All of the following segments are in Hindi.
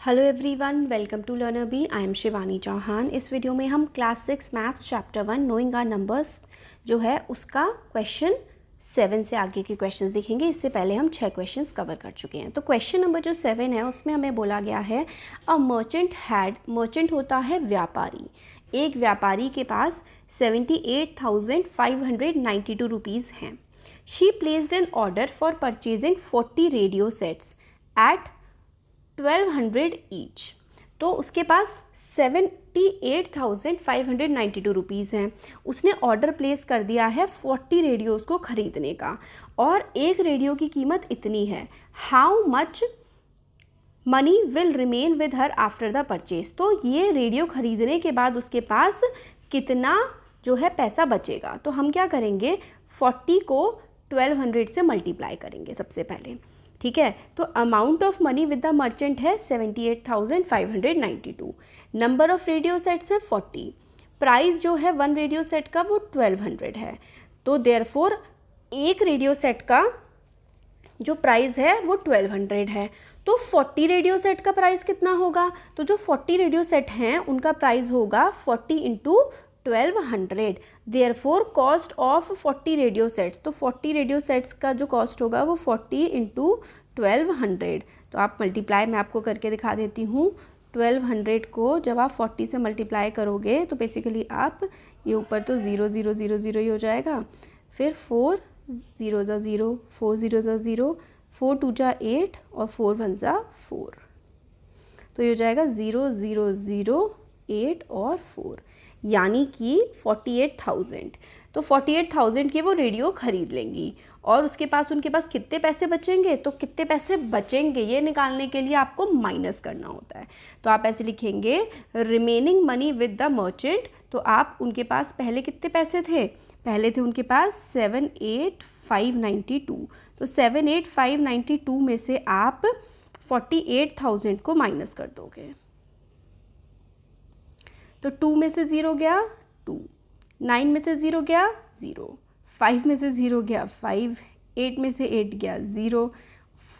Hello everyone, welcome to Learner Bee. I am Shivani Chauhan. इस वीडियो में हम class 6 maths chapter 1 knowing our numbers जो है उसका क्वेश्चन 7 से आगे के क्वेश्चंस देखेंगे। इससे पहले हम 6 क्वेश्चंस कवर कर चुके हैं। तो क्वेश्चन नंबर जो 7 है उसमें हमें बोला गया है अ मर्चेंट होता है व्यापारी। एक व्यापारी के पास 78,592 रुपीज़ हैं। She placed an order for purchasing 40 radio sets at 1200 each. तो उसके पास 78,592 रुपीज़ हैं। उसने ऑर्डर प्लेस कर दिया है 40 रेडियोज़ को ख़रीदने का और एक रेडियो की कीमत इतनी है। How much money will remain with her after the purchase. तो ये रेडियो ख़रीदने के बाद उसके पास कितना जो है पैसा बचेगा। तो हम क्या करेंगे, 40 को 1200 से मल्टीप्लाई करेंगे सबसे पहले। ठीक है, तो amount of money with the merchant है 78,592। नंबर ऑफ रेडियो सेट्स है 40। प्राइस जो है वन रेडियो सेट का वो 1200 है। तो देयरफॉर एक रेडियो सेट का जो प्राइस है वो 1200 है। तो 40 रेडियो सेट का प्राइस कितना होगा। तो जो 40 रेडियो सेट हैं उनका प्राइस होगा 40 into 1200। Therefore cost of 40 radio sets, तो 40 रेडियो सेट्स का जो कॉस्ट होगा वो 40 इंटू 1200। तो आप मल्टीप्लाई मैं आपको करके दिखा देती हूँ। 1200 को जब आप 40 से मल्टीप्लाई करोगे तो बेसिकली आप ये ऊपर तो 0 0 0 0 ही हो जाएगा, फिर 4 0 ज़ा 0, 4 0 ज़ा 0, 4 2 जा 8 और 4 1 ज़ा 4। तो ये हो जाएगा 0 0 0 8 और 4, यानी कि 48,000। तो 48,000 के वो रेडियो ख़रीद लेंगी और उसके पास उनके पास कितने पैसे बचेंगे। तो कितने पैसे बचेंगे ये निकालने के लिए आपको माइनस करना होता है। तो आप ऐसे लिखेंगे remaining money with the merchant. तो आप उनके पास पहले कितने पैसे थे, पहले थे उनके पास 78,592। तो 78,592 में से आप 48,000 को माइनस कर दोगे। तो 2 में से 0 गया 2, 9 में से 0 गया 0, 5 में से 0 गया 5, 8 में से 8 गया 0,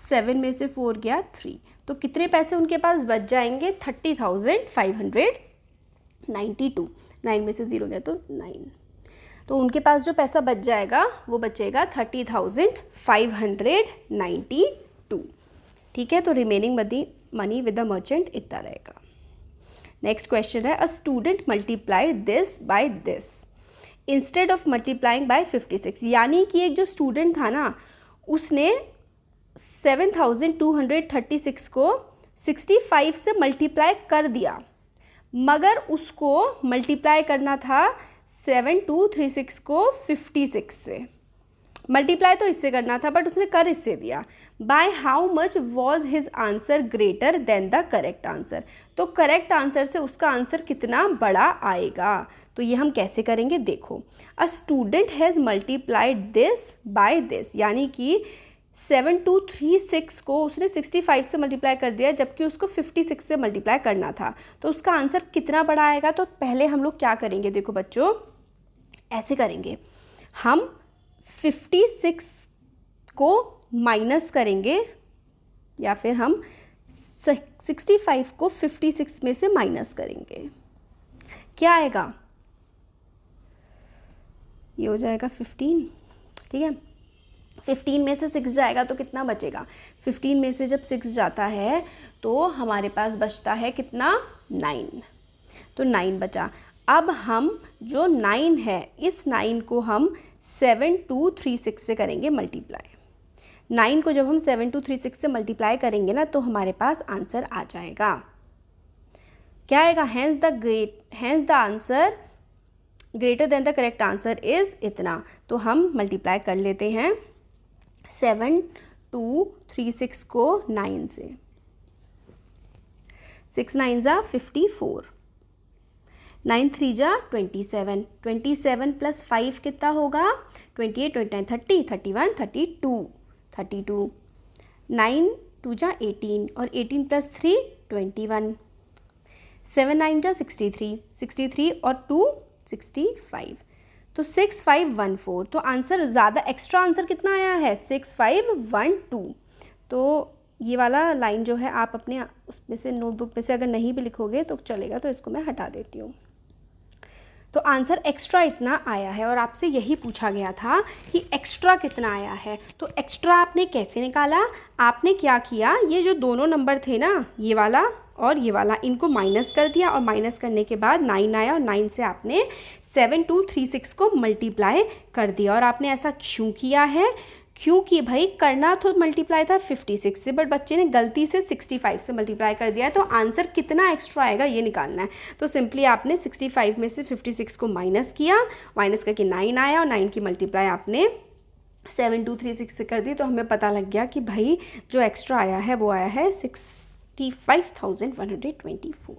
7 में से 4 गया 3। तो कितने पैसे उनके पास बच जाएंगे, 30,592। 9 में से 0 गया तो 9। तो उनके पास जो पैसा बच जाएगा वो बचेगा 30,592। ठीक है, तो remaining money with the merchant इतना रहेगा। नेक्स्ट क्वेश्चन है a student multiply this by this instead of multiplying by 56। यानी कि एक जो स्टूडेंट था ना उसने 7,236 को 65 से मल्टीप्लाई कर दिया, मगर उसको मल्टीप्लाई करना था 7236 को 56 से। मल्टीप्लाई तो इससे करना था बट उसने कर इससे दिया। By how much was his answer greater than the correct answer. तो करेक्ट आंसर से उसका आंसर कितना बड़ा आएगा। तो ये हम कैसे करेंगे, देखो a student has multiplied this by this, यानी कि 7236 को उसने 65 से मल्टीप्लाई कर दिया जबकि उसको 56 से मल्टीप्लाई करना था। तो उसका आंसर कितना बड़ा आएगा। तो पहले हम लोग क्या करेंगे, देखो बच्चों ऐसे करेंगे, हम 56 को माइनस करेंगे या फिर हम 65 को 56 में से माइनस करेंगे। क्या आएगा, ये हो जाएगा 15। ठीक है, 15 में से 6 जाएगा तो कितना बचेगा। 15 में से जब 6 जाता है तो हमारे पास बचता है कितना, 9। तो 9 बचा। अब हम जो 9 है इस 9 को हम 7236 से करेंगे मल्टीप्लाई। 9 को जब हम 7236 से मल्टीप्लाई करेंगे ना तो हमारे पास आंसर आ जाएगा। क्या आएगा, hence the answer greater than the correct answer is इतना। तो हम मल्टीप्लाई कर लेते हैं 7236 को 9 से। 6 9 जा 54, 9 3 जा 27, 27 प्लस 5 कितना होगा, 28 29 30 31 32 32, 9 2 जा 18 और 18 प्लस 3 21, 7 9 जा 63, 63 और 2 65। तो 6514। तो आंसर ज़्यादा एक्स्ट्रा आंसर कितना आया है, 6512। तो ये वाला लाइन जो है आप अपने उसमें से नोटबुक में से अगर नहीं भी लिखोगे तो चलेगा, तो इसको मैं हटा देती हूँ। तो आंसर एक्स्ट्रा इतना आया है और आपसे यही पूछा गया था कि एक्स्ट्रा कितना आया है। तो एक्स्ट्रा आपने कैसे निकाला, आपने क्या किया, ये जो दोनों नंबर थे ना, ये वाला और ये वाला, इनको माइनस कर दिया और माइनस करने के बाद 9 आया और 9 से आपने 7236 को मल्टीप्लाई कर दिया। और आपने ऐसा क्यों किया है, क्योंकि भाई करना तो मल्टीप्लाई था 56 से, बट बच्चे ने गलती से 65 से मल्टीप्लाई कर दिया है, तो आंसर कितना एक्स्ट्रा आएगा ये निकालना है। तो सिंपली आपने 65 में से 56 को माइनस किया, माइनस करके 9 आया और 9 की मल्टीप्लाई आपने 7236 से कर दी। तो हमें पता लग गया कि भाई जो एक्स्ट्रा आया है वो आया है 65,124।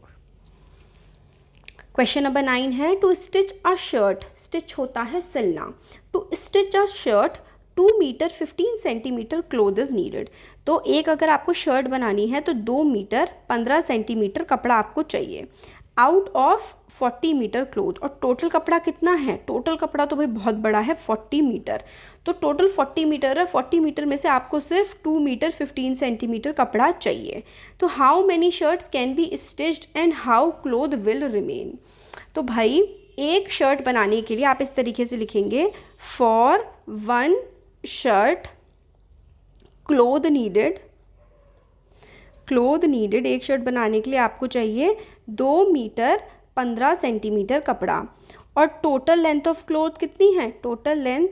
क्वेश्चन नंबर 9 है, to stitch a shirt, stitch होता है सिलना, to stitch a shirt 2 metre 15 centimetre cloth is needed. तो एक अगर आपको शर्ट बनानी है तो 2 मीटर 15 सेंटीमीटर कपड़ा आपको चाहिए, आउट ऑफ 40 मीटर क्लोथ। और टोटल कपड़ा कितना है, टोटल कपड़ा तो भाई बहुत बड़ा है 40 मीटर, तो टोटल 40 मीटर है, 40 मीटर में से आपको सिर्फ 2 मीटर 15 सेंटीमीटर कपड़ा चाहिए। तो how many shirts can be stitched and how cloth will remain. तो भाई एक शर्ट बनाने के लिए आप इस तरीके से लिखेंगे, फॉर 1 शर्ट क्लोथ नीडेड, एक शर्ट बनाने के लिए आपको चाहिए 2 मीटर 15 सेंटीमीटर कपड़ा। और टोटल लेंथ ऑफ क्लोथ कितनी है, टोटल लेंथ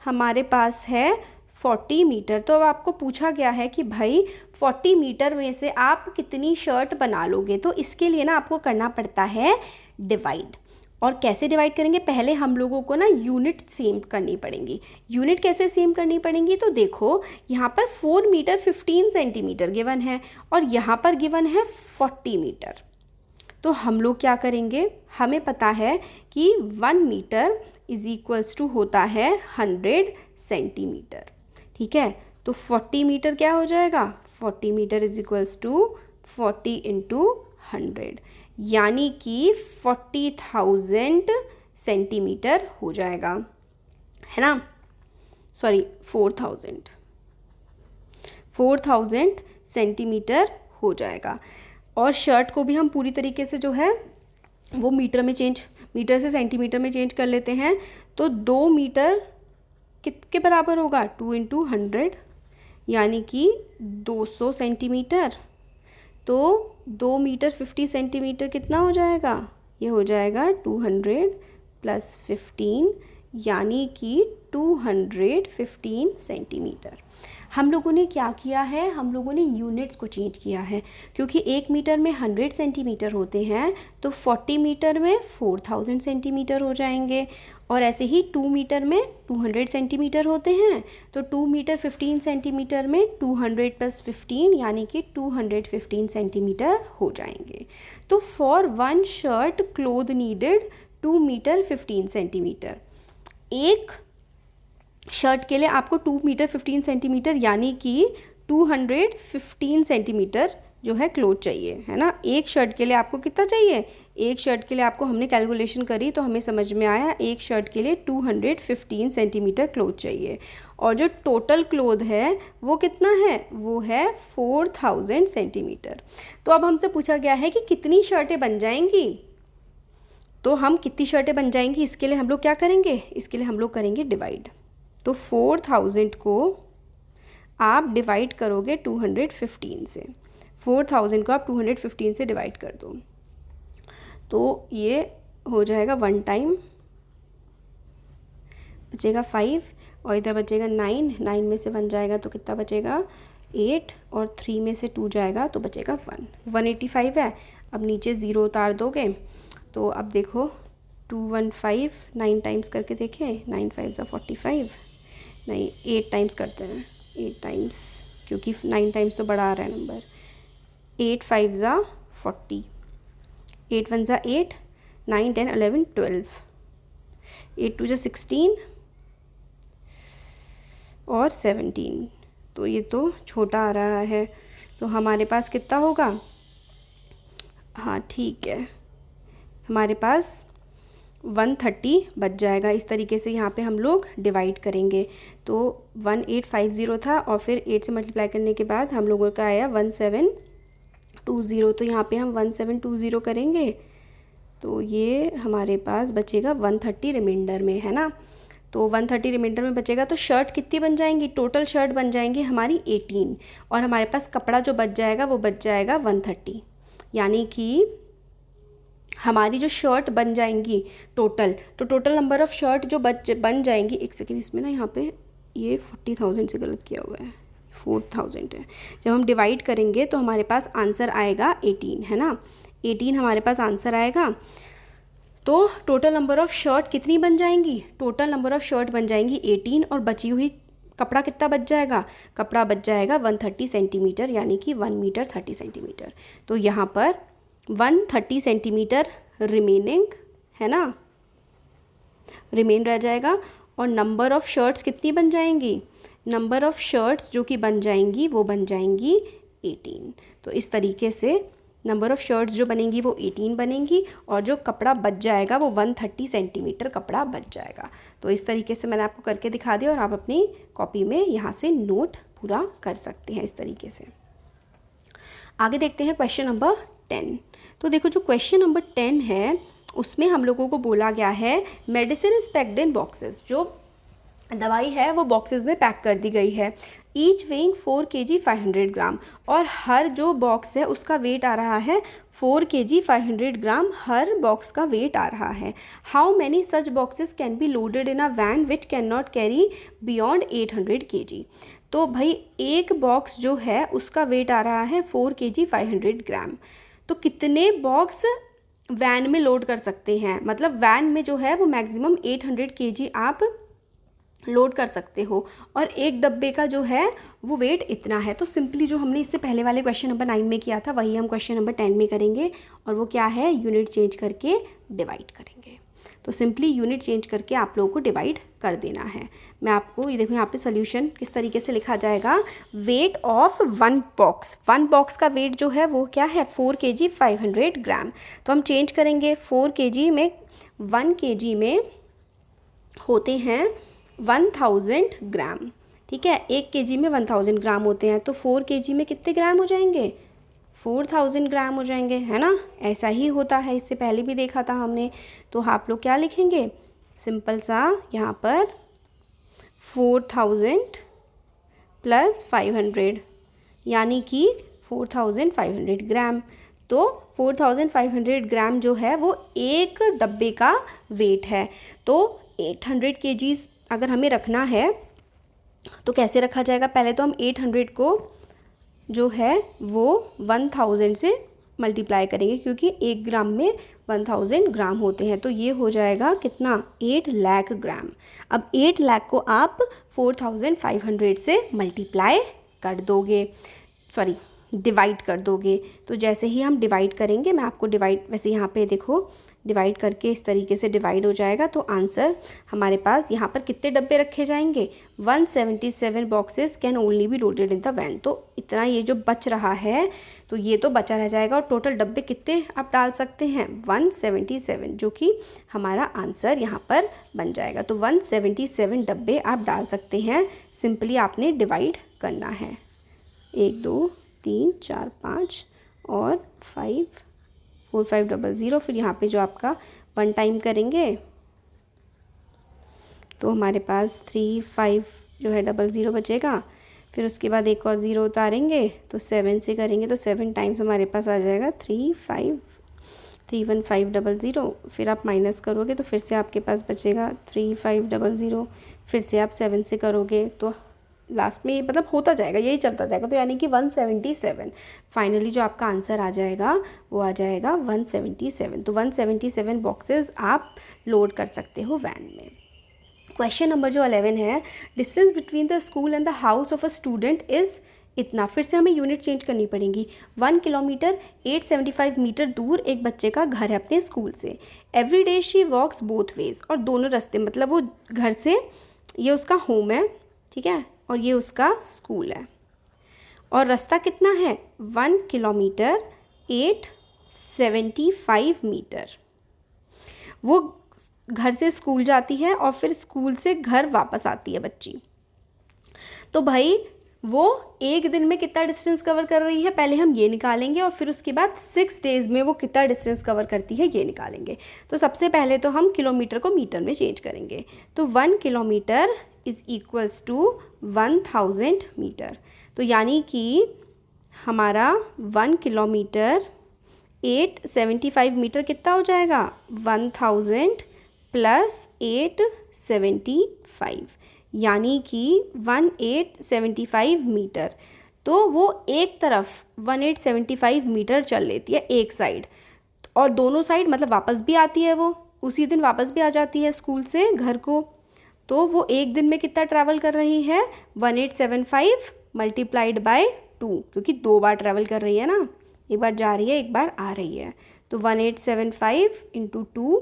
हमारे पास है 40 मीटर। तो अब आपको पूछा गया है कि भाई 40 मीटर में से आप कितनी शर्ट बना लोगे। तो इसके लिए ना आपको करना पड़ता है डिवाइड। और कैसे डिवाइड करेंगे, पहले हम लोगों को ना यूनिट सेम करनी पड़ेंगी। यूनिट कैसे सेम करनी पड़ेंगी, तो देखो यहाँ पर 4 मीटर 15 सेंटीमीटर गिवन है और यहाँ पर गिवन है 40 मीटर। तो हम लोग क्या करेंगे, हमें पता है कि 1 मीटर इज इक्वल्स टू होता है 100 सेंटीमीटर, ठीक है। तो 40 मीटर क्या हो जाएगा, 40 metre is equals to 40 into 100, यानी कि 40,000 सेंटीमीटर हो जाएगा, है ना, सॉरी 4,000 सेंटीमीटर हो जाएगा। और शर्ट को भी हम पूरी तरीके से जो है वो मीटर से सेंटीमीटर में चेंज कर लेते हैं। तो 2 मीटर कितने बराबर होगा, 2 इंटू 100, यानी कि 200 सेंटीमीटर। तो 2 मीटर 50 सेंटीमीटर कितना हो जाएगा, ये हो जाएगा 200 प्लस 15, यानी कि 215 सेंटीमीटर। हम लोगों ने क्या किया है, हम लोगों ने यूनिट्स को चेंज किया है, क्योंकि 1 मीटर में 100 सेंटीमीटर होते हैं, तो 40 मीटर में 4000 सेंटीमीटर हो जाएंगे। और ऐसे ही 2 मीटर में 200 सेंटीमीटर होते हैं, तो 2 मीटर 15 सेंटीमीटर में 200 प्लस 15, यानी कि 215 सेंटीमीटर हो जाएंगे। तो for 1 shirt cloth needed 2 metre 15 centimetre. एक शर्ट के लिए आपको 2 मीटर 15 सेंटीमीटर यानी कि 215 सेंटीमीटर जो है क्लोथ चाहिए, है ना। एक शर्ट के लिए आपको कितना चाहिए, एक शर्ट के लिए आपको हमने कैलकुलेशन करी तो हमें समझ में आया एक शर्ट के लिए 215 सेंटीमीटर क्लोथ चाहिए। और जो टोटल क्लोथ है वो कितना है, वो है 4000 सेंटीमीटर। तो अब हमसे पूछा गया है कि कितनी शर्टें बन जाएंगी, तो हम कितनी शर्टें बन जाएंगी इसके लिए हम लोग क्या करेंगे, इसके लिए हम लोग करेंगे डिवाइड। तो 4000 को आप डिवाइड करोगे 215 से, 4000 को आप 215 से डिवाइड कर दो, तो ये हो जाएगा 1 टाइम, बचेगा 5 और इधर बचेगा 9 में से 1 जाएगा तो कितना बचेगा 8 और 3 में से 2 जाएगा तो बचेगा 185 है। अब नीचे 0 उतार दोगे तो अब देखो 215 9 टाइम्स करके देखें, 9 5 45, नहीं 8 टाइम्स करते हैं, 8 टाइम्स क्योंकि 9 टाइम्स तो बड़ा आ रहा है नंबर, 8 5 40, 8 1 8, 9 10 11 12, 8 2 16 और 17। तो ये तो छोटा आ रहा है, तो हमारे पास कितना होगा, हाँ ठीक है, हमारे पास 130 बच जाएगा। इस तरीके से यहाँ पे हम लोग डिवाइड करेंगे। तो 1850 था और फिर 8 से मल्टीप्लाई करने के बाद हम लोगों का आया 1720। तो यहाँ पे हम 1720 करेंगे तो ये हमारे पास बचेगा 130 रिमाइंडर में, है ना। तो 130 रिमाइंडर में बचेगा तो शर्ट कितनी बन जाएंगी, टोटल शर्ट बन जाएंगी हमारी 18 और हमारे पास कपड़ा जो बच जाएगा वो बच जाएगा 130। यानी कि हमारी जो शर्ट बन जाएंगी टोटल, तो टोटल नंबर ऑफ़ शर्ट जो बन जाएंगी, एक सेकेंड इसमें ना यहाँ पे ये 40,000 से गलत किया हुआ है, 4,000 है। जब हम डिवाइड करेंगे तो हमारे पास आंसर आएगा 18, है ना। 18 हमारे पास आंसर आएगा। तो टोटल नंबर ऑफ़ शर्ट कितनी बन जाएंगी, टोटल नंबर ऑफ़ शर्ट बन जाएंगी 18 और बची हुई कपड़ा कितना बच जाएगा, कपड़ा बच जाएगा 130 सेंटीमीटर, यानी कि 1 मीटर 30 सेंटीमीटर। तो यहाँ पर 130 सेंटीमीटर रिमेनिंग, है ना, रिमेन रह जाएगा। और नंबर ऑफ़ शर्ट्स कितनी बन जाएंगी, नंबर ऑफ़ शर्ट्स जो कि बन जाएंगी वो बन जाएंगी 18। तो इस तरीके से नंबर ऑफ़ शर्ट्स जो बनेंगी वो 18 बनेंगी और जो कपड़ा बच जाएगा वो 130 सेंटीमीटर कपड़ा बच जाएगा। तो इस तरीके से मैंने आपको करके दिखा दिया और आप अपनी कॉपी में यहाँ से नोट पूरा कर सकते हैं इस तरीके से। आगे देखते हैं क्वेश्चन नंबर 10। तो देखो जो क्वेश्चन नंबर 10 है उसमें हम लोगों को बोला गया है medicine is packed in boxes, जो दवाई है वो बॉक्सेस में पैक कर दी गई है। ईच वेइंग 4 kg 500 ग्राम, और हर जो बॉक्स है उसका वेट आ रहा है 4 kg 500 ग्राम, हर बॉक्स का वेट आ रहा है। How many such boxes can be loaded in a van which can not carry beyond 800 kg। तो भाई एक बॉक्स जो है उसका वेट आ रहा है 4 kg 500 ग्राम, तो कितने बॉक्स वैन में लोड कर सकते हैं, मतलब वैन में जो है वो मैक्सिमम 800 kg आप लोड कर सकते हो और एक डब्बे का जो है वो वेट इतना है। तो सिंपली जो हमने इससे पहले वाले क्वेश्चन नंबर 9 में किया था वही हम क्वेश्चन नंबर 10 में करेंगे, और वो क्या है, यूनिट चेंज करके डिवाइड करेंगे। तो सिंपली यूनिट चेंज करके आप लोगों को डिवाइड कर देना है। मैं आपको ये देखो यहाँ पे सोल्यूशन किस तरीके से लिखा जाएगा। वेट ऑफ वन बॉक्स का वेट जो है वो क्या है 4 kg 500 ग्राम। तो हम चेंज करेंगे 4 kg में 1 kg में होते हैं 1000 ग्राम, ठीक है, 1 kg में 1000 ग्राम होते हैं, तो 4 kg में कितने ग्राम हो जाएंगे, 4000 ग्राम हो जाएंगे, है ना। ऐसा ही होता है, इससे पहले भी देखा था हमने। तो आप लोग क्या लिखेंगे, सिंपल सा यहाँ पर 4000 प्लस 500 यानी कि 4500 ग्राम। तो 4500 ग्राम जो है वो एक डब्बे का वेट है। तो 800 kg अगर हमें रखना है तो कैसे रखा जाएगा, पहले तो हम 800 को जो है वो 1000 से मल्टीप्लाई करेंगे क्योंकि 1 ग्राम में 1000 ग्राम होते हैं। तो ये हो जाएगा कितना, 8 लाख ग्राम। अब 8 लाख को आप 4500 से मल्टीप्लाई कर दोगे, सॉरी डिवाइड कर दोगे। तो जैसे ही हम डिवाइड करेंगे, मैं आपको डिवाइड, वैसे यहाँ पे देखो डिवाइड करके इस तरीके से डिवाइड हो जाएगा। तो आंसर हमारे पास यहाँ पर कितने डब्बे रखे जाएंगे, 177 boxes can only be loaded in the van. तो इतना ये जो बच रहा है तो ये तो बचा रह जाएगा, और टोटल डब्बे कितने आप डाल सकते हैं 177, जो कि हमारा आंसर यहाँ पर बन जाएगा। तो 177 डब्बे आप डाल सकते हैं, सिंपली आपने डिवाइड करना है। 1 2 3 4 5 और 5 4500, फिर यहाँ पे जो आपका 1 टाइम करेंगे तो हमारे पास 35 जो है 00 बचेगा। फिर उसके बाद एक और 0 उतारेंगे तो 7 से करेंगे तो 7 टाइम्स हमारे पास आ जाएगा 31500। फिर आप माइनस करोगे तो फिर से आपके पास बचेगा 3500। फिर से आप 7 से करोगे तो लास्ट में मतलब होता जाएगा, यही चलता जाएगा। तो यानी कि 177 फाइनली जो आपका आंसर आ जाएगा वो आ जाएगा 177। तो 177 बॉक्सेस आप लोड कर सकते हो वैन में। क्वेश्चन नंबर जो 11 है, distance between the school and the house of a student is इतना। फिर से हमें यूनिट चेंज करनी पड़ेगी। 1 किलोमीटर 875 मीटर दूर एक बच्चे का घर है अपने स्कूल से। Every day she walks both ways, और दोनों रास्ते, मतलब वो घर से, ये उसका होम है, ठीक है, और ये उसका स्कूल है, और रास्ता कितना है 1 किलोमीटर 875 मीटर। वो घर से स्कूल जाती है और फिर स्कूल से घर वापस आती है बच्ची, तो भाई वो एक दिन में कितना डिस्टेंस कवर कर रही है, पहले हम ये निकालेंगे और फिर उसके बाद 6 डेज़ में वो कितना डिस्टेंस कवर करती है ये निकालेंगे। तो सबसे पहले तो हम किलोमीटर को मीटर में चेंज करेंगे। तो 1 kilometre is equals to 1000 metre. तो यानी कि हमारा 1 किलोमीटर 875 मीटर कितना हो जाएगा, 1000 प्लस 875, यानी कि 1875 मीटर। तो वो एक तरफ 1875 मीटर चल लेती है एक साइड, और दोनों साइड मतलब वापस भी आती है, वो उसी दिन वापस भी आ जाती है स्कूल से घर को। तो वो एक दिन में कितना ट्रैवल कर रही है, 1875 मल्टीप्लाइड बाय 2, क्योंकि 2 बार ट्रैवल कर रही है ना, एक बार जा रही है एक बार आ रही है। तो 1875 इंटू 2,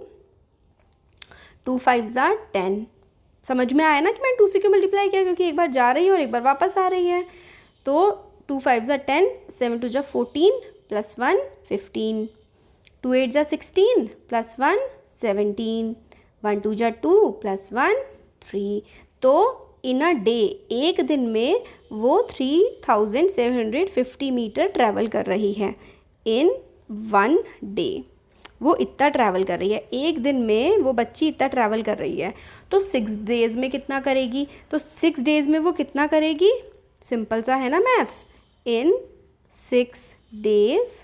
2 5 ज़ा 10। समझ में आया ना कि मैंने 2 से क्यों मल्टीप्लाई किया, क्योंकि एक बार जा रही है और एक बार वापस आ रही है। तो 2 5 ज़ा 10, 7 2 ज़ा 14 प्लस 1 15, 2 8 ज़ा 16 प्लस 1 17, 1 2 ज़ा 2 प्लस 1 3। तो इन अ डे, एक दिन में वो 3750 मीटर ट्रैवल कर रही है इन 1 डे। वो इतना ट्रैवल कर रही है एक दिन में, वो बच्ची इतना ट्रैवल कर रही है। तो 6 डेज़ में कितना करेगी, तो 6 डेज़ में वो कितना करेगी, सिंपल सा है ना मैथ्स, इन 6 डेज़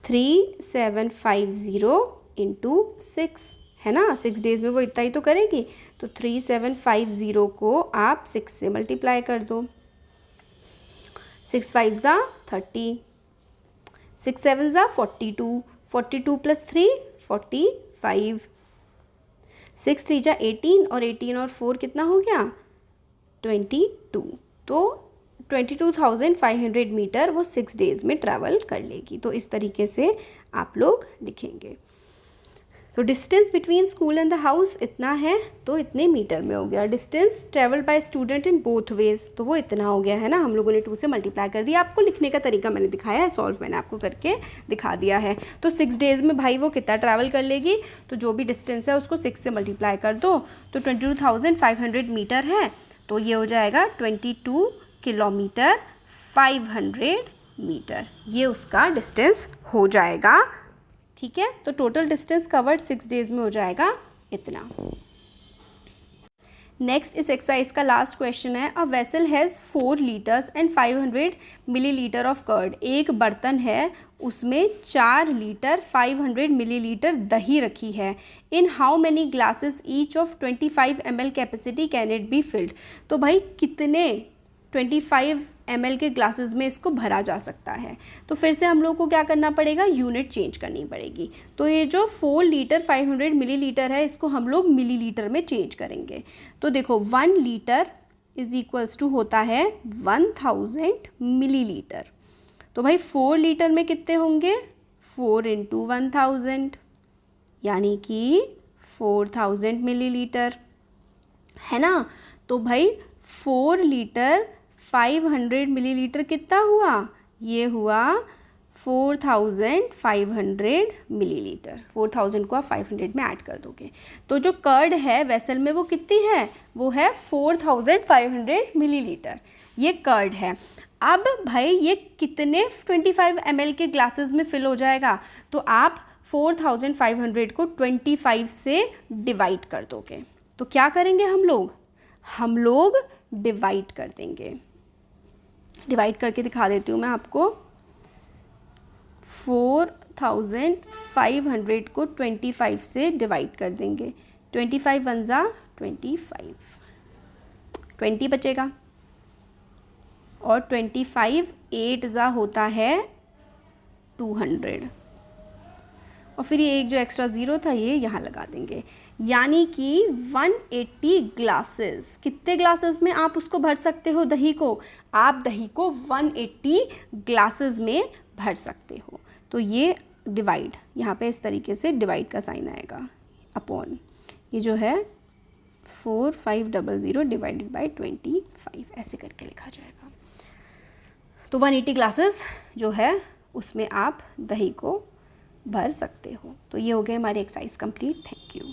3750 इंटू 6 है ना, 6 डेज़ में वो इतना ही तो करेगी। तो 3750 को आप 6 से मल्टीप्लाई कर दो, 6 5 ज़ा 30, 6 7 ज़ा 42, 42 प्लस 3 45, 6 3 ज़ा 18 और 18 और 4 कितना हो गया 22। तो 22,500 मीटर वो 6 डेज़ में ट्रैवल कर लेगी। तो इस तरीके से आप लोग लिखेंगे। तो distance between school and the house इतना है, तो इतने मीटर में हो गया। Distance travel by student in both ways, तो वो इतना हो गया है ना, हम लोगों ने 2 से मल्टीप्लाई कर दिया। आपको लिखने का तरीका मैंने दिखाया है, सॉल्व मैंने आपको करके दिखा दिया है। तो 6 डेज़ में भाई वो कितना ट्रैवल कर लेगी, तो जो भी डिस्टेंस है उसको 6 से मल्टीप्लाई कर दो। तो 22,500 मीटर है, तो ये हो जाएगा 22 किलोमीटर 500 मीटर, ये उसका डिस्टेंस हो जाएगा। ठीक है, तो टोटल डिस्टेंस कवर्ड 6 डेज़ में हो जाएगा इतना। नेक्स्ट इस एक्सरसाइज का लास्ट क्वेश्चन है, a vessel has 4 litres and 500 millilitre of curd. एक बर्तन है, उसमें 4 लीटर 500 मिलीलीटर दही रखी है। In how many glasses each of 25 ml capacity can it be filled. तो भाई कितने 25 ml के ग्लासेस में इसको भरा जा सकता है। तो फिर से हम लोग को क्या करना पड़ेगा, यूनिट चेंज करनी पड़ेगी। तो ये जो 4 लीटर 500 मिलीलीटर है, इसको हम लोग मिलीलीटर में चेंज करेंगे। तो देखो 1 लीटर इज इक्वल्स टू होता है 1000 मिलीलीटर। तो भाई 4 लीटर में कितने होंगे, 4 इंटू 1000, यानी कि 4000 मिलीलीटर है ना। तो भाई 4 लीटर 500 मिलीलीटर कितना हुआ, ये हुआ 4500 मिलीलीटर। 4000 को आप 500 में ऐड कर दोगे, तो जो कर्ड है वेसल में वो कितनी है, वो है 4500 मिलीलीटर, ये कर्ड है। अब भाई ये कितने 25 ml के ग्लासेस में फिल हो जाएगा, तो आप 4500 को 25 से डिवाइड कर दोगे। तो क्या करेंगे हम लोग डिवाइड कर देंगे। डिवाइड करके दिखा देती हूँ मैं आपको। 4500 को 25 से डिवाइड कर देंगे। 25 1 ज़ा 25, 20 बचेगा, और 25 8 ज़ा होता है 200, और फिर ये एक जो एक्स्ट्रा ज़ीरो था ये यहाँ लगा देंगे, यानी कि 180 ग्लासेस। कितने ग्लासेस में आप उसको भर सकते हो दही को, आप दही को 180 ग्लासेस में भर सकते हो। तो ये डिवाइड, यहाँ पे इस तरीके से डिवाइड का साइन आएगा, अपॉन ये जो है 4500 डिवाइडेड बाय 25, ऐसे करके लिखा जाएगा। तो 180 ग्लासेस जो है उसमें आप दही को भर सकते हो। तो ये हो गए हमारे एक्सरसाइज कंप्लीट। Thank you.